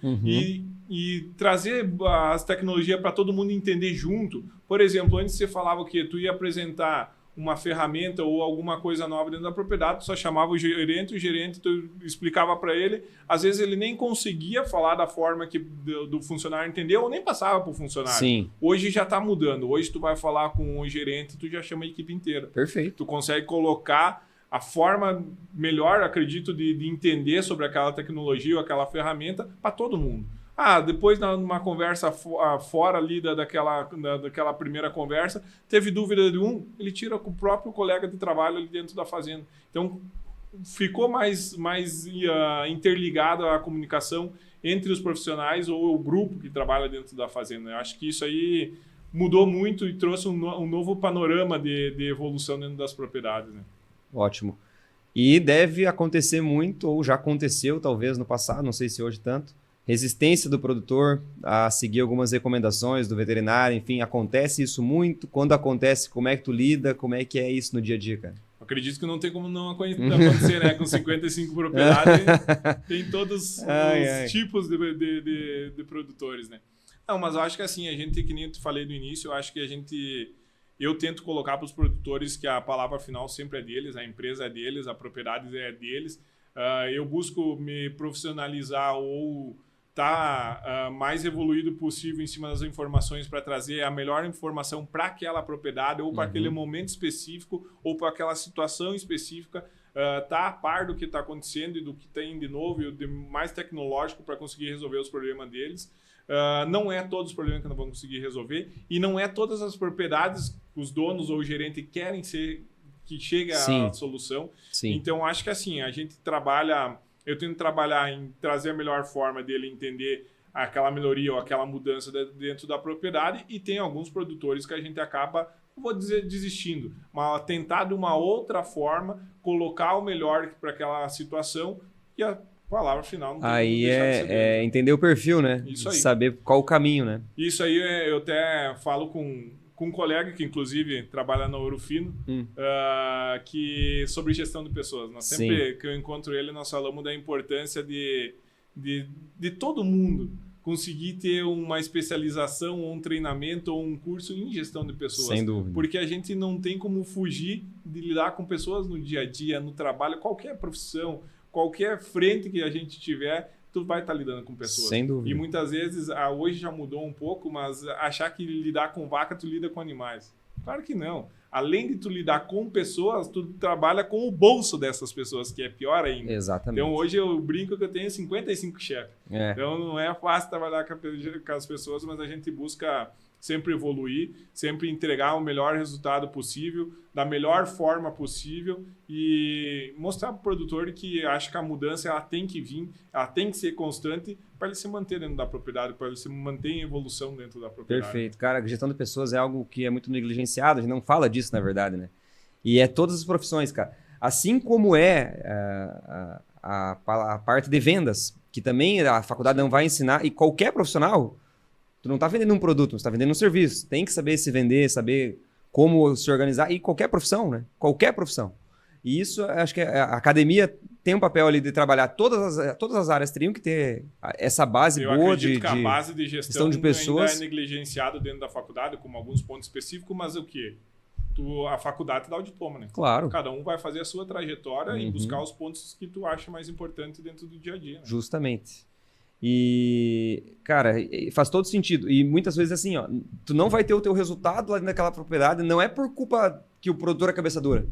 e trazer as tecnologias para todo mundo entender junto. Por exemplo, antes você falava que tu ia apresentar uma ferramenta ou alguma coisa nova dentro da propriedade, tu só chamava o gerente tu explicava para ele, às vezes ele nem conseguia falar da forma que do funcionário entendeu ou nem passava para o funcionário. Sim. Hoje já está mudando, hoje tu vai falar com o gerente, tu já chama a equipe inteira. Perfeito. Tu consegue colocar a forma melhor, acredito, de entender sobre aquela tecnologia ou aquela ferramenta para todo mundo. Depois, numa conversa fora ali daquela primeira conversa, teve dúvida de ele tira com o próprio colega de trabalho ali dentro da fazenda. Então, ficou mais interligada a comunicação entre os profissionais ou o grupo que trabalha dentro da fazenda. Eu acho que isso aí mudou muito e trouxe um novo panorama de evolução dentro das propriedades, né? Ótimo. E deve acontecer muito, ou já aconteceu talvez no passado, não sei se hoje tanto, resistência do produtor a seguir algumas recomendações do veterinário, enfim, acontece isso muito? Quando acontece, como é que tu lida? Como é que é isso no dia a dia, cara? Acredito que não tem como não acontecer, né? Com 55 propriedades, tem todos os tipos de produtores, né? Não, mas eu acho que assim, a gente, que nem eu te falei no início, eu acho que eu tento colocar para os produtores que a palavra final sempre é deles, a empresa é deles, a propriedade é deles. Eu busco me profissionalizar ou estar mais evoluído possível em cima das informações para trazer a melhor informação para aquela propriedade ou para aquele momento específico ou para aquela situação específica, tá a par do que está acontecendo e do que tem de novo e de mais tecnológico para conseguir resolver os problemas deles. Não é todos os problemas que não vão conseguir resolver e não é todas as propriedades que os donos ou o gerente querem que chegue à solução. Sim. Então, acho que assim, eu tento trabalhar em trazer a melhor forma dele entender aquela melhoria ou aquela mudança dentro da propriedade e tem alguns produtores que a gente acaba, não vou dizer desistindo, mas tentar de uma outra forma colocar o melhor para aquela situação e a palavra final não tem aí como deixar de ser dele. Entender o perfil, né? Isso aí. Saber qual o caminho, né? Isso aí eu até falo com um colega que inclusive trabalha na Ouro Fino, sobre gestão de pessoas. Sempre que eu encontro ele, nós falamos da importância de todo mundo conseguir ter uma especialização, ou um treinamento, ou um curso em gestão de pessoas. Sem dúvida. Porque a gente não tem como fugir de lidar com pessoas no dia a dia, no trabalho, qualquer profissão, qualquer frente que a gente tiver, tu vai estar lidando com pessoas. Sem dúvida. E muitas vezes, hoje já mudou um pouco, mas achar que lidar com vaca, tu lida com animais. Claro que não. Além de tu lidar com pessoas, tu trabalha com o bolso dessas pessoas, que é pior ainda. Exatamente. Então, hoje eu brinco que eu tenho 55 chefes. Então, não é fácil trabalhar com as pessoas, mas a gente busca sempre evoluir, sempre entregar o melhor resultado possível, da melhor forma possível e mostrar para o produtor que acho que a mudança ela tem que vir, ela tem que ser constante para ele se manter dentro da propriedade, para ele se manter em evolução dentro da propriedade. Perfeito. Cara, a gestão de pessoas é algo que é muito negligenciado, a gente não fala disso, na verdade, né? E é todas as profissões, cara. Assim como a parte de vendas, que também a faculdade não vai ensinar, e qualquer profissional, tu não está vendendo um produto, tu está vendendo um serviço. Tem que saber se vender, saber como se organizar, e qualquer profissão, né? Qualquer profissão. E isso, acho que a academia tem um papel ali de trabalhar, todas as áreas teriam que ter essa base boa de a base de gestão de pessoas. Ainda é negligenciado dentro da faculdade, como alguns pontos específicos, mas o quê? A faculdade te dá o diploma, né? Claro. Cada um vai fazer a sua trajetória e buscar os pontos que tu acha mais importante dentro do dia a dia. Né? Justamente. E, cara, faz todo sentido. E muitas vezes assim, ó, tu não vai ter o teu resultado lá naquela propriedade, não é por culpa que o produtor é cabeça dura.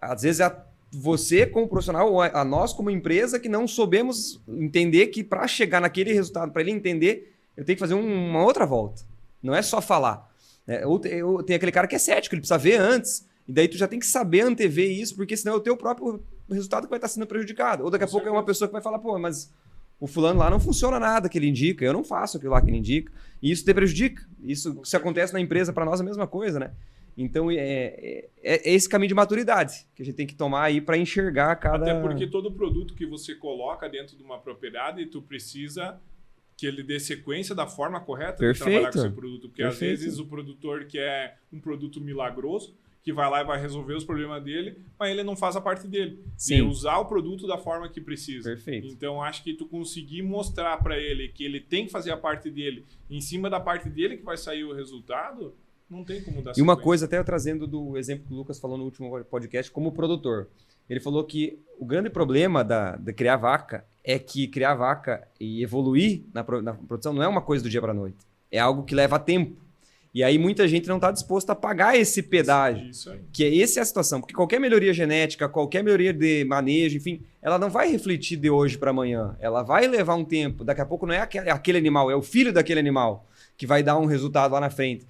Às vezes é você como profissional ou a nós como empresa que não soubemos entender que para chegar naquele resultado, para ele entender, eu tenho que fazer uma outra volta. Não é só falar. Tem aquele cara que é cético, ele precisa ver antes, e daí tu já tem que saber antever isso, porque senão é o teu próprio resultado que vai estar sendo prejudicado. Ou daqui a pouco é uma pessoa que vai falar, pô, mas o fulano lá não funciona nada que ele indica, eu não faço aquilo lá que ele indica, e isso te prejudica. Isso, se acontece na empresa, para nós é a mesma coisa, né? Então, é esse caminho de maturidade que a gente tem que tomar aí para enxergar cada... Até porque todo produto que você coloca dentro de uma propriedade, tu precisa que ele dê sequência da forma correta de trabalhar com esse produto. Porque às vezes o produtor quer um produto milagroso, que vai lá e vai resolver os problemas dele, mas ele não faz a parte dele. Sim. De usar o produto da forma que precisa. Perfeito. Então, acho que tu conseguir mostrar para ele que ele tem que fazer a parte dele, em cima da parte dele que vai sair o resultado, não tem como dar sequência. E uma coisa, até trazendo do exemplo que o Lucas falou no último podcast, como produtor. Ele falou que o grande problema de criar vaca é que criar vaca e evoluir na produção não é uma coisa do dia para a noite. É algo que leva tempo. E aí muita gente não está disposta a pagar esse pedágio. Isso aí. Essa é a situação. Porque qualquer melhoria genética, qualquer melhoria de manejo, enfim, ela não vai refletir de hoje para amanhã. Ela vai levar um tempo. Daqui a pouco não é aquele animal, é o filho daquele animal que vai dar um resultado lá na frente.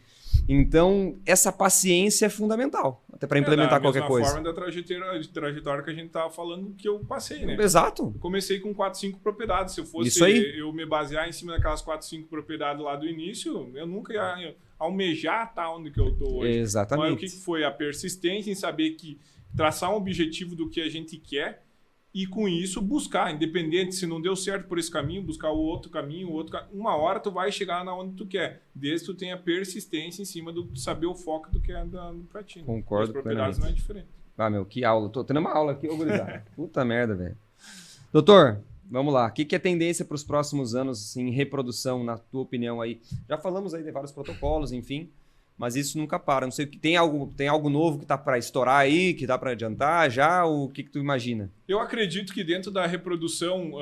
Então, essa paciência é fundamental, até para implementar qualquer coisa. Da mesma forma da trajetória que a gente estava falando que eu passei, né? Exato. Eu comecei com 4, 5 propriedades. Se eu fosse eu me basear em cima daquelas 4, 5 propriedades lá do início, eu nunca ia almejar estar onde que eu estou hoje. Exatamente. Mas o que foi? A persistência em saber que traçar um objetivo do que a gente quer e com isso buscar, independente se não deu certo por esse caminho, buscar o outro caminho, uma hora tu vai chegar na onde tu quer, desde que tu tenha persistência em cima do saber o foco do que é pra ti. Concordo. As propriedades não é diferente. Ah, meu, que aula. Tô tendo uma aula aqui, ô gurizada. Puta merda, velho. Doutor, vamos lá. O que é tendência para os próximos anos em reprodução, na tua opinião aí? Já falamos aí de vários protocolos, enfim, mas isso nunca para. Não sei, tem algo novo que tá para estourar aí, que dá para adiantar já? O que tu imagina? Eu acredito que dentro da reprodução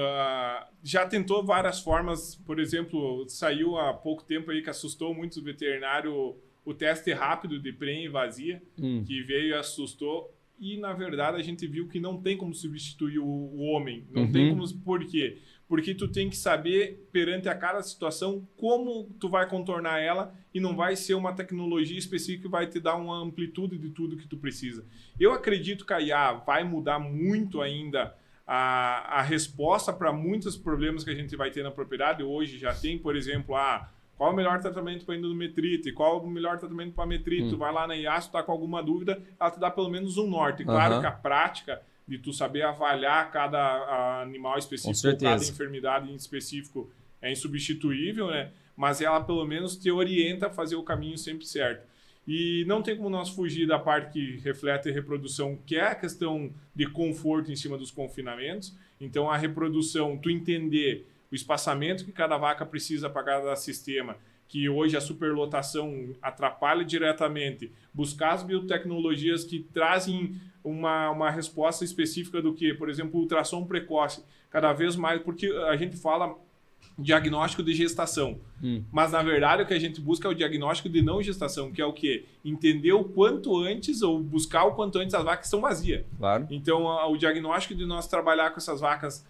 já tentou várias formas. Por exemplo, saiu há pouco tempo aí que assustou muitos veterinários o teste rápido de prenha e vazia, que veio e assustou. E, na verdade, a gente viu que não tem como substituir o homem. Não tem como... Por quê? Porque tu tem que saber, perante a cada situação, como tu vai contornar ela e não vai ser uma tecnologia específica que vai te dar uma amplitude de tudo que tu precisa. Eu acredito que a IA vai mudar muito ainda a resposta para muitos problemas que a gente vai ter na propriedade. Hoje já tem, por exemplo, qual o melhor tratamento para endometrite, qual o melhor tratamento para metrite. Tu vai lá na IA, se tu tá com alguma dúvida, ela te dá pelo menos um norte. Claro que a prática de tu saber avaliar cada animal específico, cada enfermidade em específico é insubstituível, né? Mas ela pelo menos te orienta a fazer o caminho sempre certo. E não tem como nós fugir da parte que reflete a reprodução, que é a questão de conforto em cima dos confinamentos. Então a reprodução, tu entender o espaçamento que cada vaca precisa para cada sistema, que hoje a superlotação atrapalha diretamente, buscar as biotecnologias que trazem uma resposta específica do que, por exemplo, ultrassom precoce, cada vez mais, porque a gente fala diagnóstico de gestação, mas na verdade o que a gente busca é o diagnóstico de não gestação, que é o quê? Entender o quanto antes, ou buscar o quanto antes as vacas estão vazias. Claro. Então o diagnóstico de nós trabalhar com essas vacas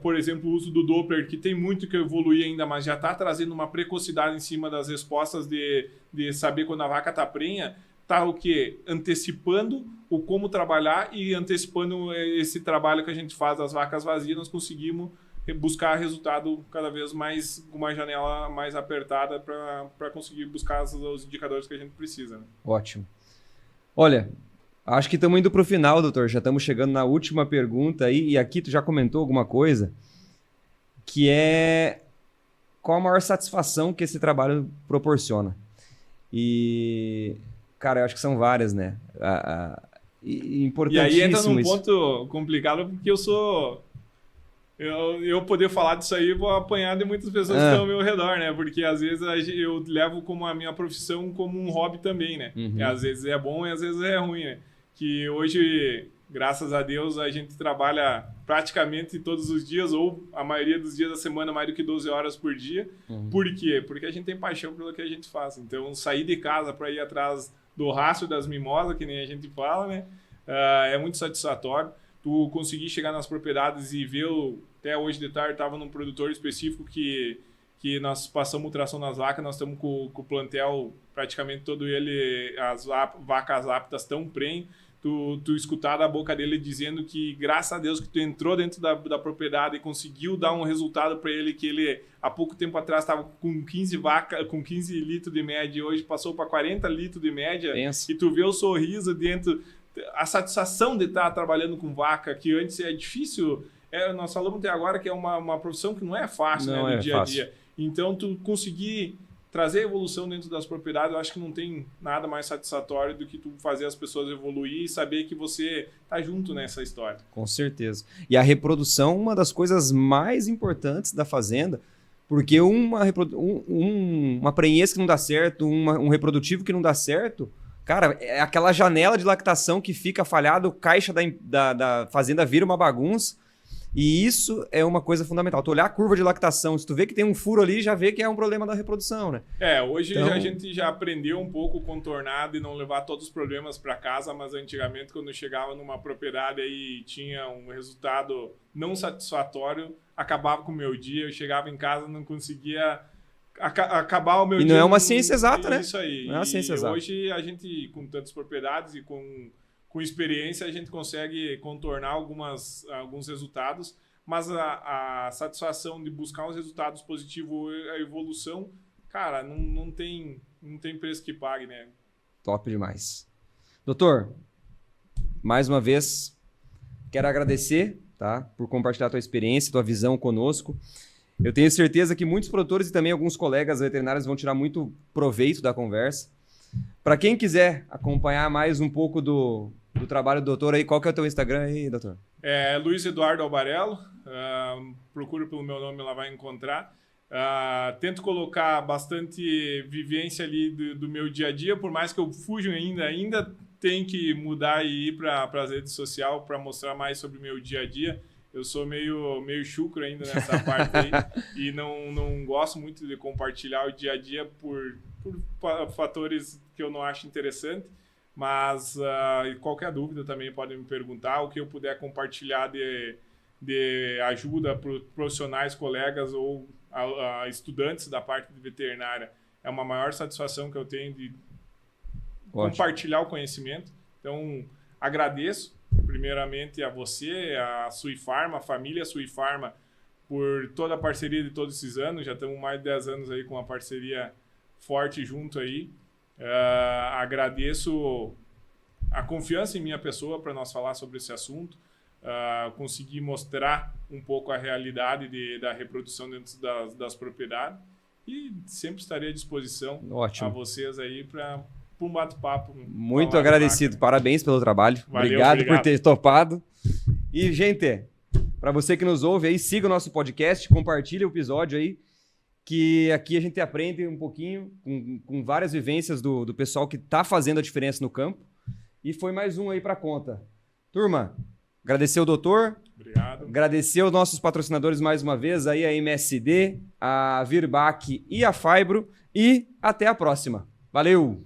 Por exemplo, o uso do Doppler, que tem muito que evoluir ainda, mas já está trazendo uma precocidade em cima das respostas de saber quando a vaca está prenha, está o quê? Antecipando o como trabalhar e antecipando esse trabalho que a gente faz das vacas vazias, nós conseguimos buscar resultado cada vez mais, com uma janela mais apertada para conseguir buscar os indicadores que a gente precisa. Né? Ótimo. Olha, acho que estamos indo para o final, doutor. Já estamos chegando na última pergunta aí. E aqui tu já comentou alguma coisa, que é qual a maior satisfação que esse trabalho proporciona. E, cara, eu acho que são várias, né? Importantíssimo. E aí entra num ponto complicado, porque eu poder falar disso aí, vou apanhar de muitas pessoas que estão ao meu redor, né? Porque às vezes eu levo como a minha profissão como um hobby também, né? Uhum. E às vezes é bom e às vezes é ruim, né? Que hoje, graças a Deus, a gente trabalha praticamente todos os dias, ou a maioria dos dias da semana, mais do que 12 horas por dia. Uhum. Por quê? Porque a gente tem paixão pelo que a gente faz. Então, sair de casa para ir atrás do rastro das mimosas, que nem a gente fala, né? É muito satisfatório. Tu conseguir chegar nas propriedades e ver, até hoje de tarde, estava num produtor específico que nós passamos ultrassom nas vacas, nós estamos com o plantel, praticamente todo ele, as vacas aptas estão prenhe. Tu escutar da boca dele dizendo que, graças a Deus, que tu entrou dentro da propriedade e conseguiu dar um resultado para ele, que ele, há pouco tempo atrás, estava com 15 litros de média e hoje passou para 40 litros de média. Pensa. E tu vê o sorriso dentro, a satisfação de estar trabalhando com vaca, que antes é difícil. Nós falamos até agora que é uma profissão que não é fácil, não, né, no é dia fácil. a dia. Então, tu conseguir trazer evolução dentro das propriedades, eu acho que não tem nada mais satisfatório do que tu fazer as pessoas evoluir e saber que você tá junto nessa história. Com certeza. E a reprodução, uma das coisas mais importantes da fazenda, porque uma prenhez que não dá certo, um reprodutivo que não dá certo, cara, é aquela janela de lactação que fica falhada, o caixa da fazenda vira uma bagunça. E isso é uma coisa fundamental. Tu olhar a curva de lactação, se tu vê que tem um furo ali, já vê que é um problema da reprodução, né? Hoje a gente já aprendeu um pouco contornar e não levar todos os problemas para casa, mas antigamente, quando eu chegava numa propriedade e tinha um resultado não satisfatório, acabava com o meu dia, eu chegava em casa, não conseguia acabar o meu dia. E não é uma ciência exata, né? Isso aí. Não é uma ciência exata. Hoje a gente, com tantas propriedades e com experiência, a gente consegue contornar alguns resultados, mas a satisfação de buscar uns resultados positivos, a evolução, cara, não tem preço que pague, né? Top demais. Doutor, mais uma vez, quero agradecer, tá, por compartilhar a tua experiência, tua visão conosco. Eu tenho certeza que muitos produtores e também alguns colegas veterinários vão tirar muito proveito da conversa. Para quem quiser acompanhar mais um pouco do trabalho do doutor aí, qual que é o teu Instagram aí, doutor? Luiz Eduardo Albarello, procura pelo meu nome, lá vai encontrar. Tento colocar bastante vivência ali do meu dia a dia, por mais que eu fuja ainda tem que mudar e ir para as redes sociais para mostrar mais sobre o meu dia a dia. Eu sou meio chucro ainda nessa parte aí e não gosto muito de compartilhar o dia a dia por fatores que eu não acho interessante. Mas qualquer dúvida também podem me perguntar. O que eu puder compartilhar de ajuda para profissionais, colegas ou estudantes da parte de veterinária é uma maior satisfação que eu tenho de compartilhar o conhecimento. Então, agradeço primeiramente a você, a Suifarma, a família Suifarma, por toda a parceria de todos esses anos. Já estamos mais de 10 anos aí com uma parceria forte junto aí. Agradeço a confiança em minha pessoa para nós falar sobre esse assunto, conseguir mostrar um pouco a realidade da reprodução dentro das propriedades e sempre estarei à disposição. Ótimo. A vocês aí para um bate-papo. Muito agradecido, parabéns pelo trabalho. Valeu, obrigado por ter topado. E, gente, para você que nos ouve aí, siga o nosso podcast, compartilhe o episódio aí, que aqui a gente aprende um pouquinho com várias vivências do pessoal que está fazendo a diferença no campo. E foi mais um aí para conta. Turma, agradecer o doutor. Obrigado. Agradecer os nossos patrocinadores mais uma vez, aí a MSD, a Virbac e a Fibro. E até a próxima. Valeu!